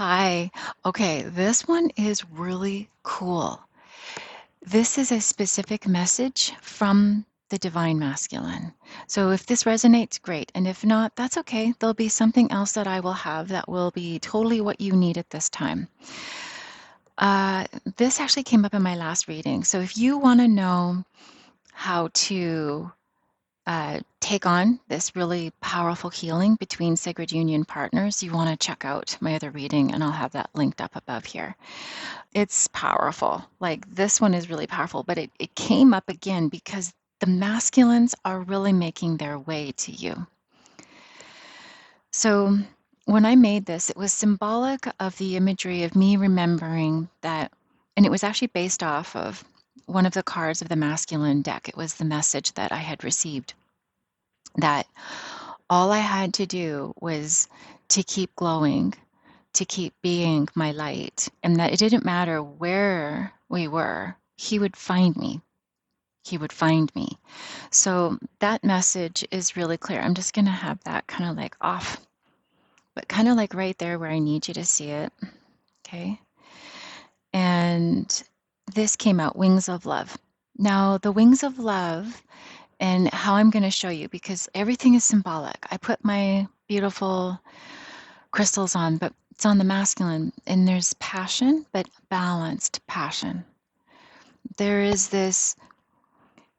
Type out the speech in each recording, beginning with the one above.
Hi. Okay, this one is really cool. This is a specific message from the Divine Masculine. So if this resonates, great. And if not, that's okay. There'll be something else that I will have that will be totally what you need at this time. Uh, this actually came up in my last reading. So if you want to know how to take on this really powerful healing between sacred union partners, you want to check out my other reading, and I'll have that linked up above here. It's powerful. Like this one is really powerful, but it came up again because the masculines are really making their way to you. So when I made this, it was symbolic of the imagery of me remembering that, and it was actually based off of one of the cards of the masculine deck. It was the message that I had received that all I had to do was to keep glowing, to keep being my light, and that it didn't matter where we were, he would find me. He would find me. So that message is really clear. I'm just going to have that kind of like off, but kind of like right there where I need you to see it. Okay. And this came out, Wings of Love. Now, the Wings of Love, and how I'm going to show you, because everything is symbolic. I put my beautiful crystals on, but it's on the masculine, and there's passion, but balanced passion. There is this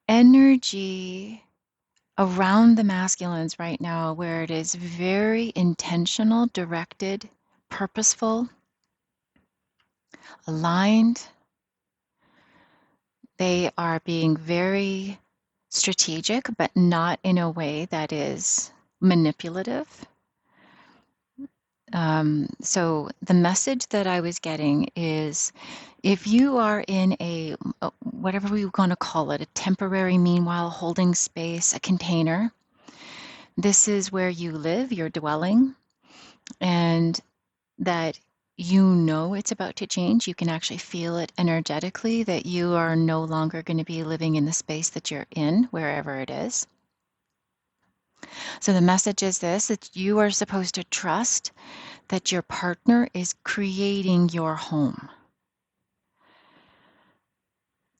energy around the masculines right now where it is very intentional, directed, purposeful, aligned. They are being very strategic, but not in a way that is manipulative. So the message that I was getting is if you are in a, whatever we want to call it, a temporary, meanwhile, holding space, a container, this is where you live, your dwelling, and that you know it's about to change. You can actually feel it energetically that you are no longer going to be living in the space that you're in, wherever it is. So the message is this, that you are supposed to trust that your partner is creating your home.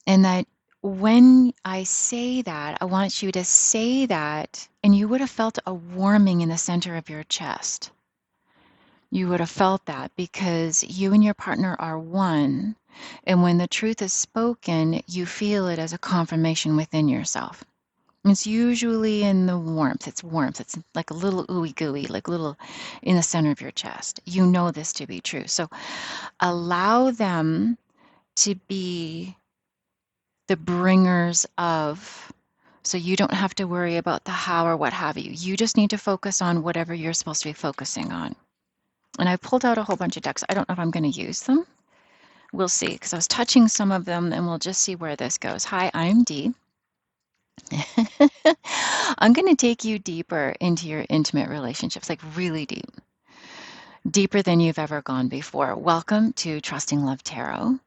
And that when I say that, I want you to say that, and you would have felt a warming in the center of your chest. You would have felt that because you and your partner are one. And when the truth is spoken, you feel it as a confirmation within yourself. It's usually in the warmth. It's warmth. It's like a little ooey gooey, like a little in the center of your chest. You know this to be true. So allow them to be the bringers of, so you don't have to worry about the how or what have you. You just need to focus on whatever you're supposed to be focusing on. And I pulled out a whole bunch of decks. I don't know if I'm going to use them. We'll see, because I was touching some of them, and we'll just see where this goes. Hi, I'm Dee. I'm going to take you deeper into your intimate relationships, like really deep, deeper than you've ever gone before. Welcome to Trusting Love Tarot.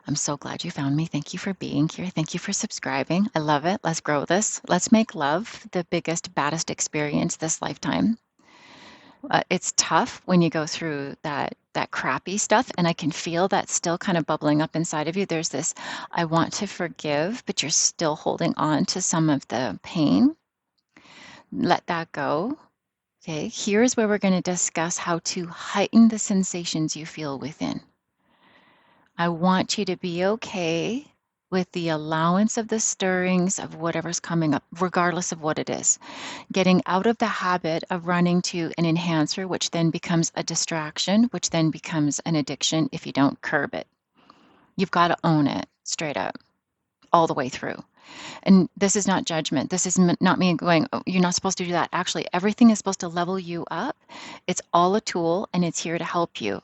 I'm so glad you found me. Thank you for being here. Thank you for subscribing. I love it. Let's grow this. Let's make love the biggest, baddest experience this lifetime. It's tough when you go through that crappy stuff, and I can feel that still kind of bubbling up inside of you. There's this, I want to forgive, but you're still holding on to some of the pain. Let that go. Okay, here's where we're going to discuss how to heighten the sensations you feel within. I want you to be okay with the allowance of the stirrings of whatever's coming up, regardless of what it is. Getting out of the habit of running to an enhancer, which then becomes a distraction, which then becomes an addiction if you don't curb it. You've got to own it straight up, all the way through. And this is not judgment. This is not me going, oh, you're not supposed to do that. Actually, everything is supposed to level you up. It's all a tool, and it's here to help you.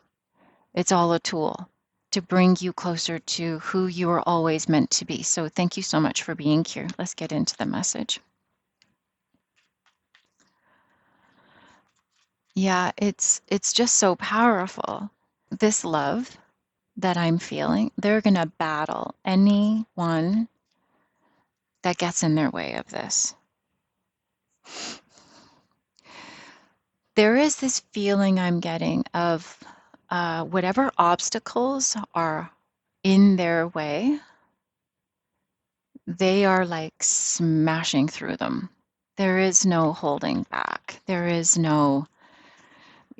It's all a tool to bring you closer to who you are always meant to be. So thank you so much for being here. Let's get into the message. Yeah, it's just so powerful. This love that I'm feeling, they're going to battle anyone that gets in their way of this. There is this feeling I'm getting of whatever obstacles are in their way, they are like smashing through them. There is no holding back. There is no,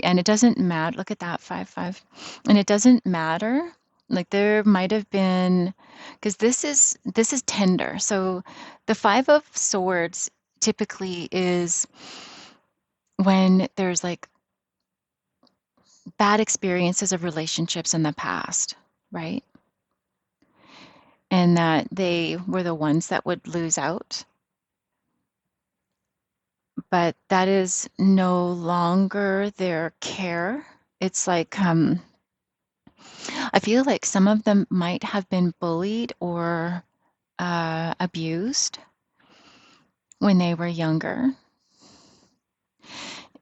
and it doesn't matter. Look at that, 5-5. And it doesn't matter. Like there might have been, because this is tender. So the 5 of Swords typically is when there's like bad experiences of relationships in the past, right? And that they were the ones that would lose out. But that is no longer their care. It's like, I feel like some of them might have been bullied or abused when they were younger.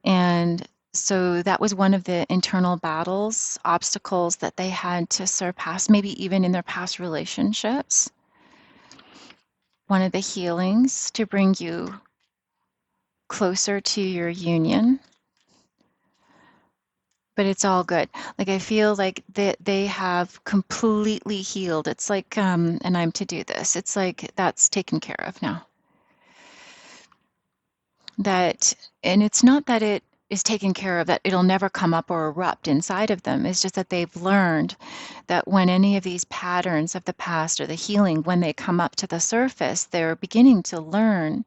And so that was one of the internal battles, obstacles that they had to surpass, maybe even in their past relationships. One of the healings to bring you closer to your union. But it's all good. Like I feel like they have completely healed. It's like, and I'm to do this. It's like that's taken care of now. That, and it's not that it is taken care of, that it'll never come up or erupt inside of them. It's just that they've learned that when any of these patterns of the past or the healing, when they come up to the surface, they're beginning to learn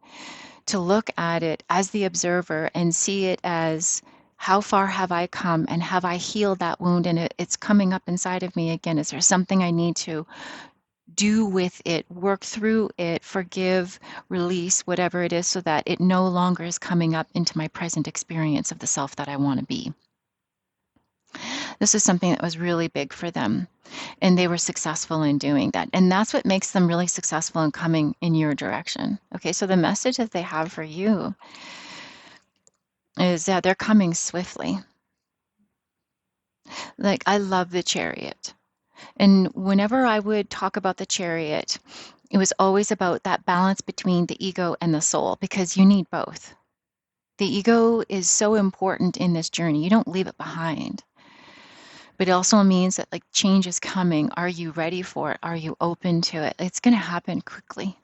to look at it as the observer and see it as, how far have I come and have I healed that wound, and it's coming up inside of me again? Is there something I need to do with it, work through it, forgive, release, whatever it is, so that it no longer is coming up into my present experience of the self that I want to be? This is something that was really big for them, and they were successful in doing that. And that's what makes them really successful in coming in your direction. Okay, so the message that they have for you is that they're coming swiftly. Like, I love the Chariot. And whenever I would talk about the Chariot, it was always about that balance between the ego and the soul, because you need both. The ego is so important in this journey. You don't leave it behind. But it also means that like change is coming. Are you ready for it? Are you open to it? It's going to happen quickly.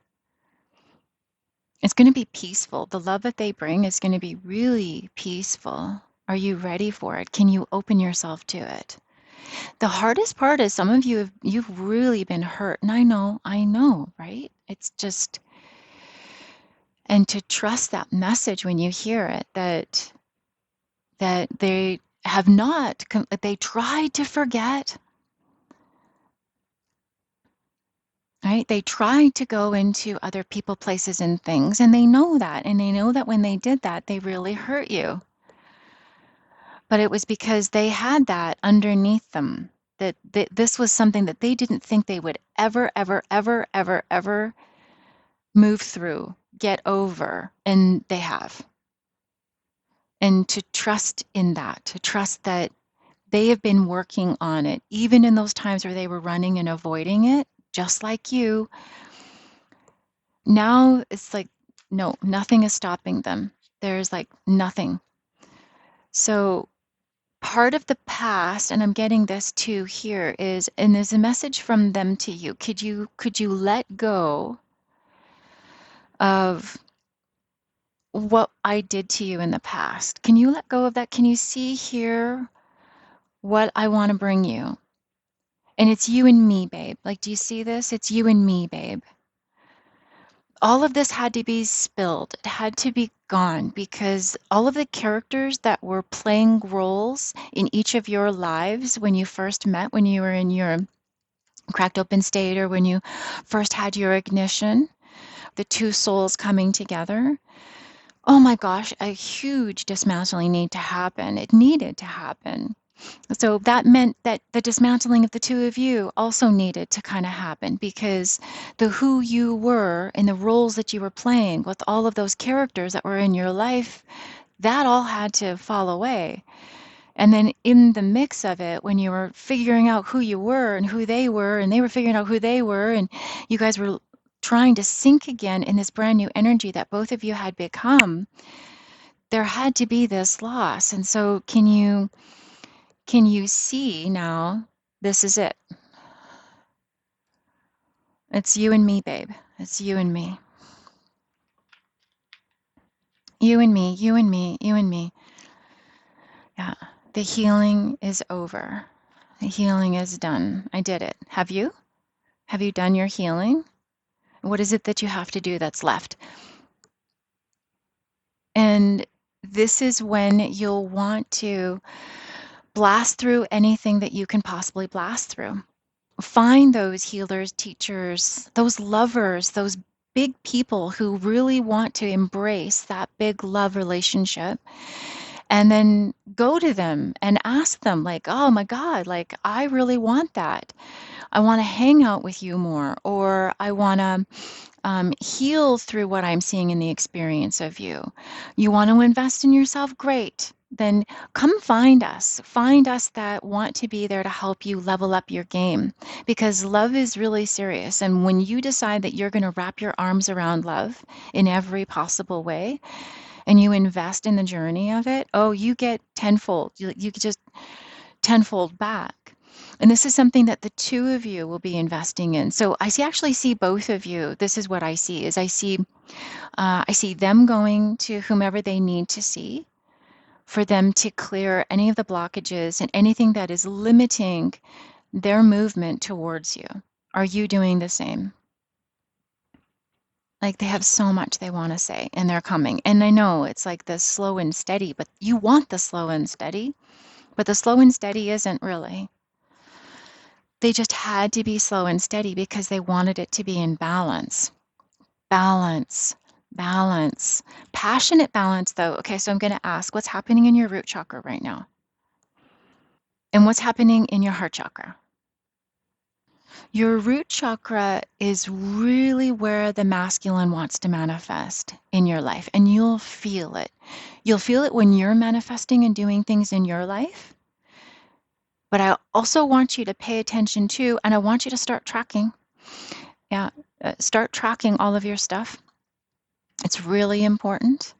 It's going to be peaceful. The love that they bring is going to be really peaceful. Are you ready for it? Can you open yourself to it? The hardest part is some of you you've really been hurt. And I know, right? It's just, and to trust that message when you hear it, that they have not, they tried to forget, right? They tried to go into other people, places, and things, and they know that. And they know that when they did that, they really hurt you. But it was because they had that underneath them, that this was something that they didn't think they would ever, ever, ever, ever, ever move through, get over, and they have. And to trust in that, to trust that they have been working on it, even in those times where they were running and avoiding it, just like you. Now it's like, no, nothing is stopping them. There's like nothing. So part of the past, and I'm getting this too here, is, and there's a message from them to you. Could you let go of what I did to you in the past? Can you let go of that? Can you see here what I want to bring you? And it's you and me, babe. Like, do you see this? It's you and me, babe. All of this had to be spilled. It had to be gone, because all of the characters that were playing roles in each of your lives when you first met, when you were in your cracked open state, or when you first had your ignition, the two souls coming together. Oh my gosh, a huge dismantling needed to happen. It needed to happen. So that meant that the dismantling of the two of you also needed to kind of happen, because the who you were and the roles that you were playing with all of those characters that were in your life, that all had to fall away. And then in the mix of it, when you were figuring out who you were and who they were, and they were figuring out who they were, and you guys were trying to sync again in this brand new energy that both of you had become, there had to be this loss. And so can you Can you see now? This is it. It's you and me, babe. It's you and me. You and me, you and me, you and me. Yeah. The healing is over. The healing is done. I did it. Have you? Have you done your healing? What is it that you have to do that's left? And this is when you'll want to blast through anything that you can possibly blast through. Find those healers, teachers, those lovers, those big people who really want to embrace that big love relationship, and then go to them and ask them, like, oh my God, like, I really want that. I want to hang out with you more, or I want to heal through what I'm seeing in the experience of you. You want to invest in yourself? Great. Then come find us. Find us that want to be there to help you level up your game, because love is really serious. And when you decide that you're going to wrap your arms around love in every possible way and you invest in the journey of it, oh, you get tenfold. You just tenfold back. And this is something that the two of you will be investing in. So actually see both of you. This is what I see: is I see them going to whomever they need to see for them to clear any of the blockages and anything that is limiting their movement towards you. Are you doing the same? Like, they have so much they want to say and they're coming. And I know it's like the slow and steady, but you want the slow and steady, but the slow and steady isn't really. They just had to be slow and steady because they wanted it to be in balance. Balance, balance. Passionate balance, though. Okay, so I'm going to ask, what's happening in your root chakra right now? And what's happening in your heart chakra? Your root chakra is really where the masculine wants to manifest in your life, and you'll feel it. You'll feel it when you're manifesting and doing things in your life. But I also want you to pay attention to, and I want you to start tracking. Yeah, start tracking all of your stuff. It's really important.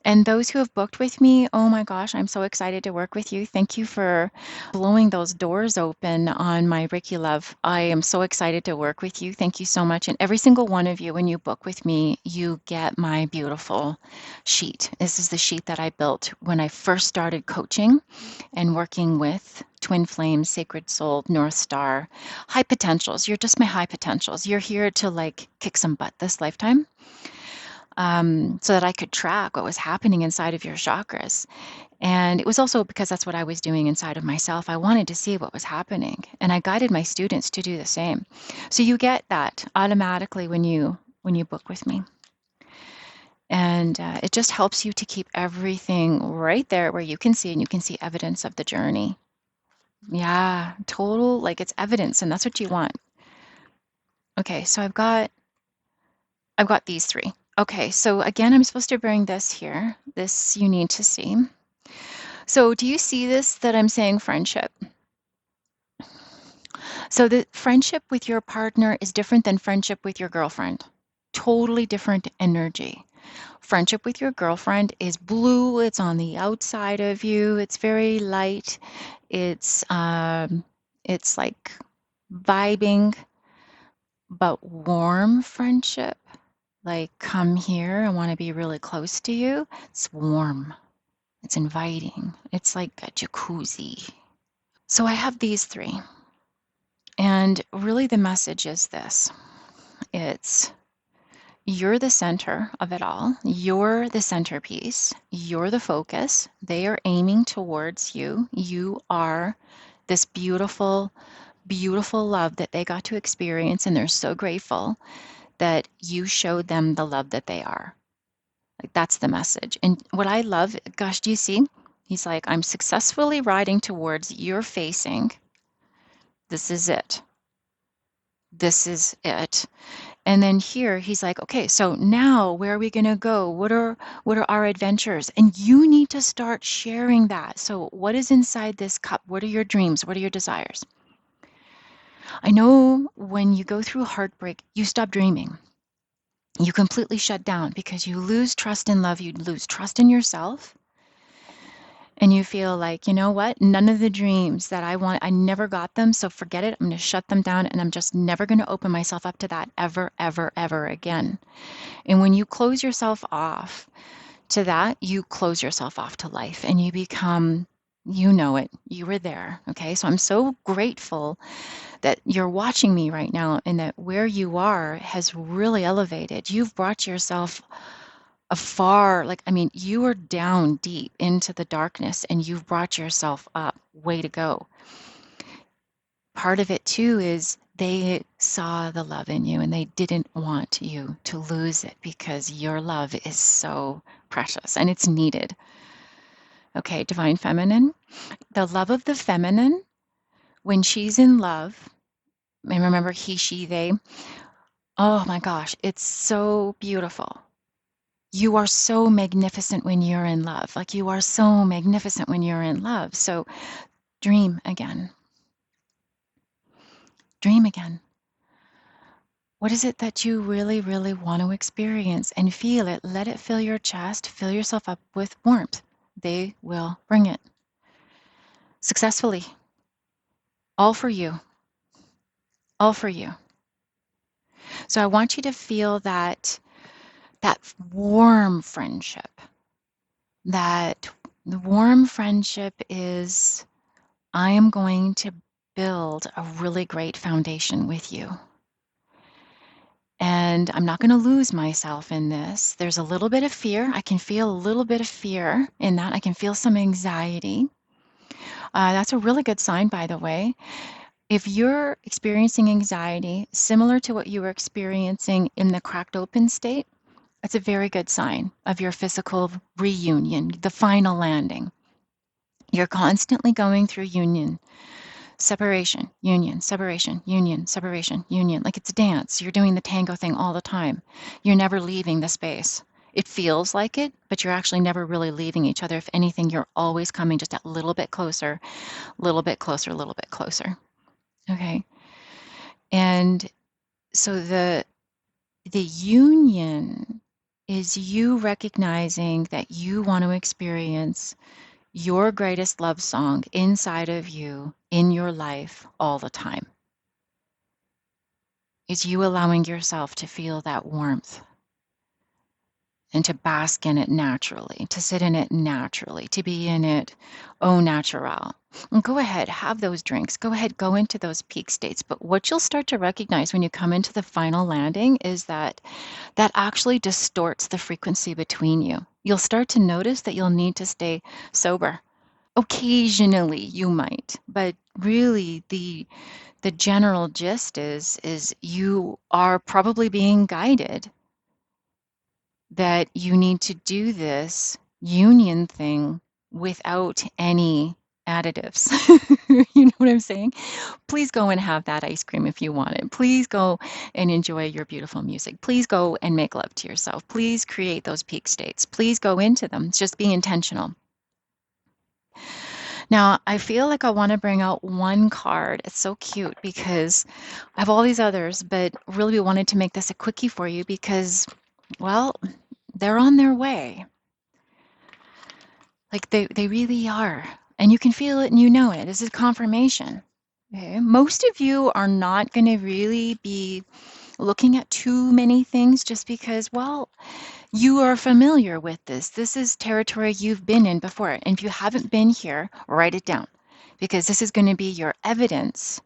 And those who have booked with me, oh my gosh, I'm so excited to work with you. Thank you for blowing those doors open on my Reiki Love. I am so excited to work with you. Thank you so much. And every single one of you, when you book with me, you get my beautiful sheet. This is the sheet that I built when I first started coaching and working with Twin Flames, Sacred Soul, North Star, high potentials. You're just my high potentials. You're here to like kick some butt this lifetime. So that I could track what was happening inside of your chakras. And it was also because that's what I was doing inside of myself. I wanted to see what was happening, and I guided my students to do the same. So you get that automatically when you book with me. And it just helps you to keep everything right there where you can see, and you can see evidence of the journey. Yeah, total, like it's evidence, and that's what you want. Okay, so I've got these three. Okay, so again, I'm supposed to bring this here. This you need to see. So do you see this, that I'm saying friendship? So the friendship with your partner is different than friendship with your girlfriend. Totally different energy. Friendship with your girlfriend is blue. It's on the outside of you. It's very light. It's like vibing, but warm friendship. Like, come here, I want to be really close to you. It's warm. It's inviting. It's like a jacuzzi. So I have these three. And really the message is this. It's you're the center of it all. You're the centerpiece. You're the focus. They are aiming towards you. You are this beautiful, beautiful love that they got to experience, and they're so grateful that you showed them the love that they are. Like, that's the message. And what I love, gosh, do you see? He's like, I'm successfully riding towards your facing. This is it. This is it. And then here he's like, okay, so now where are we going to go? What are our adventures? And you need to start sharing that. So what is inside this cup? What are your dreams? What are your desires? I know when you go through heartbreak, you stop dreaming. You completely shut down because you lose trust in love. You lose trust in yourself. and you feel like, you know what? None of the dreams that I want, I never got them, so forget it. I'm going to shut them down and I'm just never going to open myself up to that ever, ever, ever again. And when you close yourself off to that, you close yourself off to life and you become, you know it, you were there. Okay. So I'm so grateful that you're watching me right now and that where you are has really elevated. You've brought yourself afar, like, I mean, you were down deep into the darkness and you've brought yourself up. Way to go. Part of it too is they saw the love in you and they didn't want you to lose it because your love is so precious and it's needed. Okay, divine feminine. The love of the feminine, when she's in love, and remember he, she, they, oh my gosh, it's so beautiful. You are so magnificent when you're in love. Like you are so magnificent when you're in love. So dream again. Dream again. What is it that you really, really want to experience and feel it? Let it fill your chest. Fill yourself up with warmth. They will bring it successfully. All for you. All for you. So I want you to feel that warm friendship. That the warm friendship is, I am going to build a really great foundation with you. And I'm not going to lose myself in this. There's a little bit of fear. I can feel a little bit of fear in that. I can feel some anxiety. That's a really good sign, by the way. If you're experiencing anxiety similar to what you were experiencing in the cracked open state, that's a very good sign of your physical reunion, the final landing. You're constantly going through union. Separation, union, separation, union, separation, union. Like it's a dance. You're doing the tango thing all the time. You're never leaving the space. It feels like it, but you're actually never really leaving each other. If anything, you're always coming just a little bit closer, little bit closer, little bit closer. Okay. And so the union is you recognizing that you want to experience your greatest love song inside of you in your life all the time. Is you allowing yourself to feel that warmth and to bask in it naturally, to sit in it naturally, to be in it au naturel. And go ahead, have those drinks. Go ahead, go into those peak states. But what you'll start to recognize when you come into the final landing is that that actually distorts the frequency between you. You'll start to notice that you'll need to stay sober. Occasionally you might, but really the general gist is you are probably being guided that you need to do this union thing without any additives. You know what I'm saying? Please go and have that ice cream if you want it. Please go and enjoy your beautiful music. Please go and make love to yourself. Please create those peak states. Please go into them. Just be intentional. Now, I feel like I want to bring out one card. It's so cute because I have all these others, but really we wanted to make this a quickie for you because, well, they're on their way. Like they really are. And you can feel it and you know it. This is confirmation. Okay? Most of you are not going to really be looking at too many things just because, well, you are familiar with this. This is territory you've been in before. And if you haven't been here, write it down because this is going to be your evidence.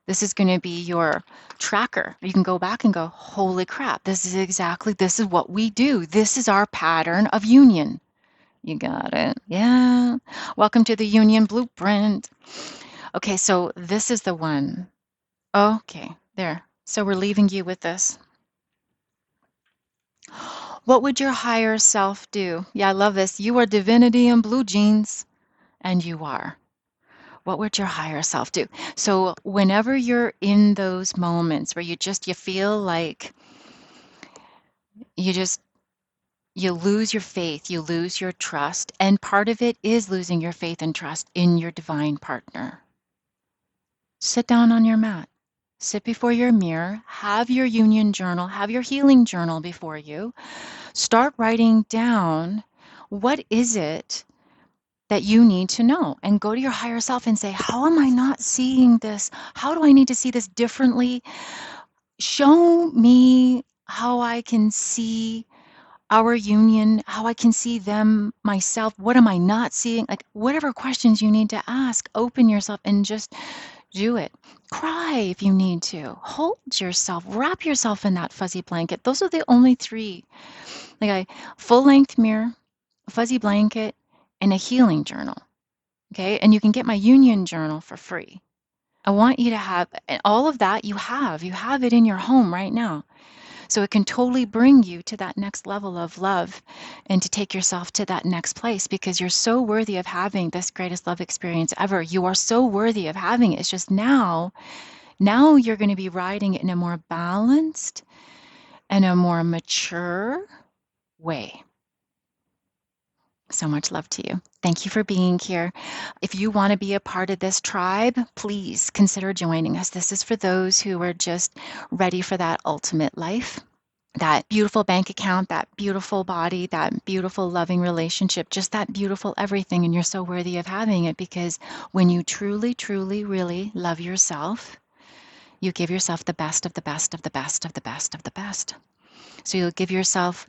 This is going to be your tracker. You can go back and go, holy crap, this is what we do. This is our pattern of union. You got it. Yeah. Welcome to the union blueprint. Okay, so this is the one. Okay, there. So we're leaving you with this. What would your higher self do? Yeah, I love this. You are divinity in blue jeans, and you are. What would your higher self do? So whenever you're in those moments where you feel like you lose your faith, you lose your trust, and part of it is losing your faith and trust in your divine partner. Sit down on your mat. Sit before your mirror, have your union journal, have your healing journal before you. Start writing down what is it that you need to know, and go to your higher self and say, how am I not seeing this? How do I need to see this differently? Show me how I can see our union, how I can see them, myself. What am I not seeing? Like, whatever questions you need to ask, open yourself and just do it. Cry if you need to. Hold yourself, wrap yourself in that fuzzy blanket. Those are the only three. Like a full length mirror, a fuzzy blanket, and a healing journal. Okay. And you can get my union journal for free. I want you to have all of that. You have it in your home right now. So it can totally bring you to that next level of love and to take yourself to that next place, because you're so worthy of having this greatest love experience ever. You are so worthy of having it. It's just now you're going to be riding it in a more balanced and a more mature way. So much love to you. Thank you for being here. If you want to be a part of this tribe, please consider joining us. This is for those who are just ready for that ultimate life, that beautiful bank account, that beautiful body, that beautiful loving relationship, just that beautiful everything. And you're so worthy of having it, because when you truly, truly, really love yourself, you give yourself the best of the best of the best of the best of the best. So you'll give yourself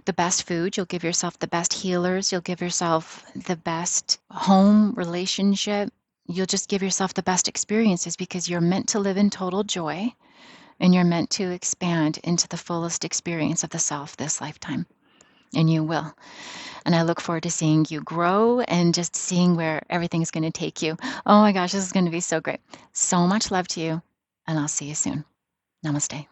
the best food, you'll give yourself the best healers, you'll give yourself the best home relationship, you'll just give yourself the best experiences, because you're meant to live in total joy and you're meant to expand into the fullest experience of the self this lifetime. And you will. And I look forward to seeing you grow and just seeing where everything's going to take you. Oh my gosh, this is going to be so great. So much love to you, and I'll see you soon. Namaste.